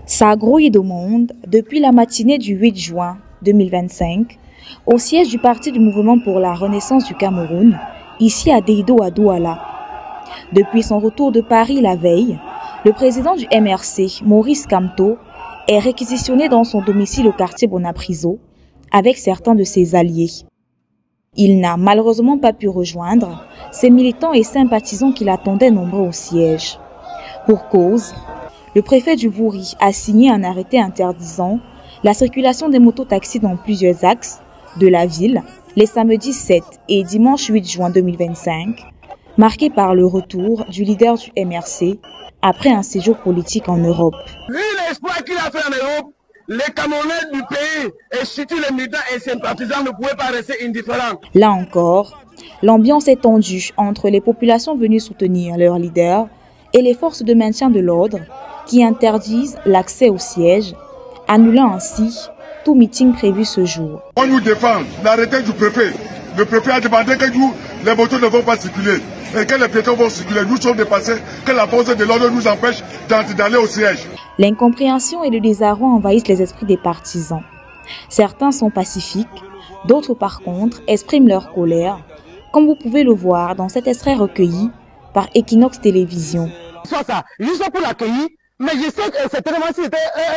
Ça grouille de monde depuis la matinée du 8 juin 2025 au siège du Parti du Mouvement pour la Renaissance du Cameroun, ici à Deido à Douala. Depuis son retour de Paris la veille, le président du MRC, Maurice Kamto, est réquisitionné dans son domicile au quartier Bonapriso avec certains de ses alliés. Il n'a malheureusement pas pu rejoindre ses militants et sympathisants qui l'attendaient nombreux au siège. Pour cause, le préfet du Vouri a signé un arrêté interdisant la circulation des mototaxis dans plusieurs axes de la ville les samedis 7 et dimanche 8 juin 2025, marqués par le retour du leader du MRC après un séjour politique en Europe. Vu l'exploit qu'il a fait en Europe, les Camerounais du pays et surtout les militants et sympathisants ne pouvaient pas rester indifférents. Là encore, l'ambiance est tendue entre les populations venues soutenir leur leader et les forces de maintien de l'ordre qui interdisent l'accès au siège, annulant ainsi tout meeting prévu ce jour. On nous défend l'arrêté du préfet. Le préfet a demandé que nous, les motos ne vont pas circuler et que les piétons vont circuler. Nous sommes dépassés, que la force de l'ordre nous empêche d'aller au siège. L'incompréhension et le désarroi envahissent les esprits des partisans. Certains sont pacifiques, d'autres par contre expriment leur colère, comme vous pouvez le voir dans cet extrait recueilli par Equinox Télévision. Soit ça, juste pour l'accueillir, mais je sais que certainement si c'était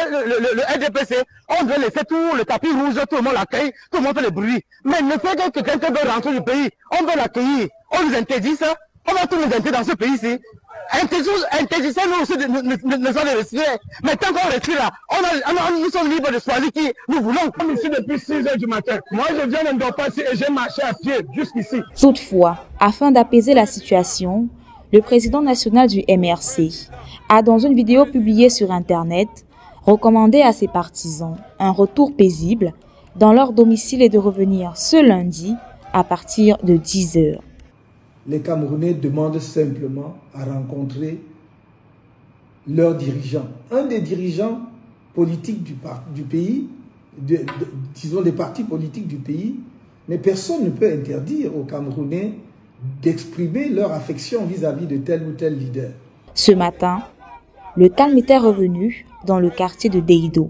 le RDPC, on devait laisser tout le tapis rouge, tout le monde l'accueille, tout le monde fait le bruit. Mais le fait que quelqu'un veut rentrer du pays, on veut l'accueillir, on nous interdit ça, on va tout nous interdire dans ce pays-ci. Interdisez-nous aussi de nous respirer. Mais tant qu'on respire là, nous sommes libres de choisir qui nous voulons. Comme ici depuis 6 h du matin. Moi je viens de Ndopassi et j'ai marché à pied jusqu'ici. Toutefois, afin d'apaiser la situation, le président national du MRC a, dans une vidéo publiée sur Internet, recommandé à ses partisans un retour paisible dans leur domicile et de revenir ce lundi à partir de 10 h. Les Camerounais demandent simplement à rencontrer leurs dirigeants. Un des dirigeants politiques du pays, disons des partis politiques du pays, mais personne ne peut interdire aux Camerounais d'exprimer leur affection vis-à-vis de tel ou tel leader. Ce matin, le calme était revenu dans le quartier de Deido.